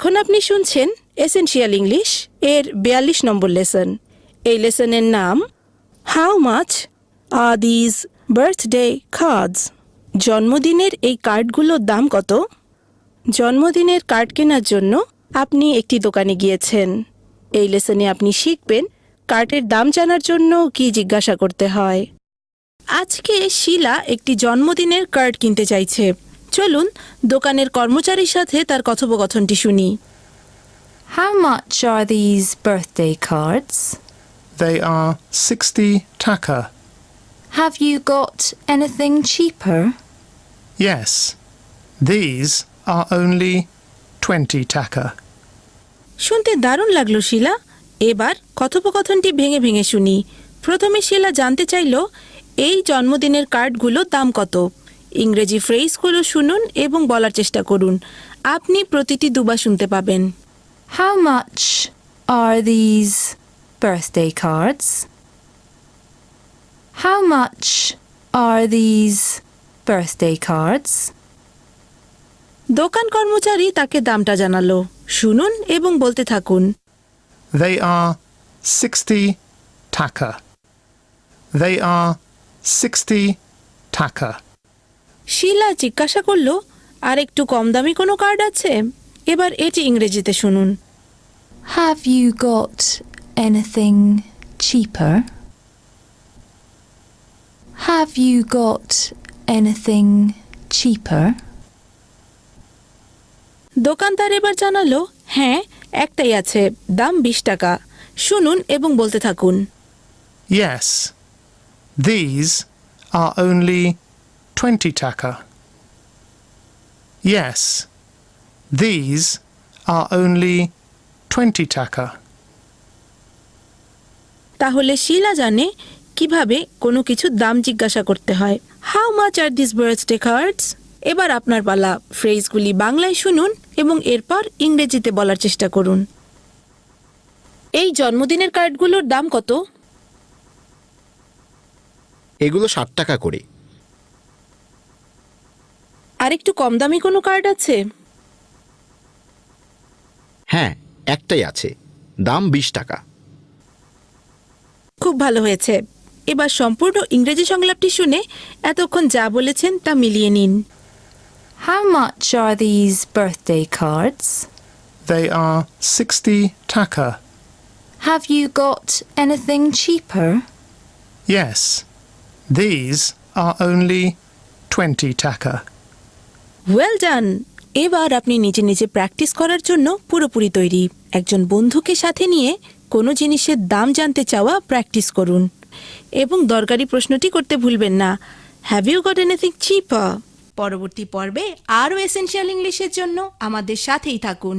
এখন আপনি শুনছেন এসেনশিয়াল ইংলিশ এর ৪২ নম্বর লেসন। এই লেসনের নাম how much R these birthday cards. জন্মদিনের এই কার্ডগুলোর দাম কত? জন্মদিনের কার্ড কেনার জন্য আপনি একটি দোকানে গিয়েছেন। এই লেসনে আপনি শিখবেন কার্ডের দাম জানার জন্য কি জিজ্ঞাসা করতে হয়। আজকে শিলা একটি জন্মদিনের কার্ড কিনতে চাইছে। চলুন দোকানের কর্মচারীর সাথে তার কথোপকথনটি শুনি। How much are these birthday cards? They are 60 taka. Have you got anything cheaper? Yes. These are only 20 taka. শুনতে দারুণ লাগলো শিলা। এবার কথোপকথনটি ভেঙে ভেঙে শুনি। প্রথমে শিলা জানতে চাইল এই জন্মদিনের কার্ডগুলোর দাম কত। ইংরেজি ফ্রেজগুলো শুনুন এবং বলার চেষ্টা করুন। আপনি প্রতিটি দুবার শুনতে পাবেন। How much are these birthday cards? How much are these birthday cards? দোকান কর্মচারী তাকে দামটা জানালো। শুনুন এবং বলতে থাকুন। They are 60 taka. They are 60 taka. শিলা জিজ্ঞাসা করল, আর একটু কম দামি কোনো কার্ড আছে? এবার এটি ইংরেজিতে শুনুন। Have you got anything cheaper? Have you got anything cheaper? দোকানদার এবার জানালো, হ্যাঁ একটাই আছে, দাম ২০ টাকা। শুনুন এবং বলতে থাকুন। Yes. These are only 20 taka. Yes. These are only 20 taka. তাহলে শিলা জানে কিভাবে কোনো কিছুর দাম জিজ্ঞাসা করতে হয়। How much are this birthday cards? এবার আপনার পালা। ফ্রেজগুলি বাংলায় শুনুন এবং এরপর ইংরেজিতে বলার চেষ্টা করুন। এই জন্মদিনের কার্ডগুলোর দাম কত? এগুলো 60 টাকা করে। আর একটু কম দামি কোনো কার্ড আছে? হ্যাঁ, একটাই আছে, দাম 20 টাকা। খুব ভালো হয়েছে। এবার সম্পূর্ণ ইংরেজি সংলাপটি শুনে এতক্ষণ যা বলেছেন তা মিলিয়ে নিন। How much are these birthday cards? They are 60 taka. Have you got anything cheaper? Yes. These are only 20 taka. Well done. এবার আপনি নিজে নিজে প্র্যাকটিস করার জন্য পুরোপুরি তৈরি। একজন বন্ধুকে সাথে নিয়ে কোনো জিনিসের দাম জানতে চাওয়া প্র্যাকটিস করুন এবং দরকারি প্রশ্নটি করতে ভুলবেন না। হ্যাভ ইউ গট এনিথিং চিপার? পরবর্তী পর্বে আরও এসেনশিয়াল ইংলিশের জন্য আমাদের সাথেই থাকুন।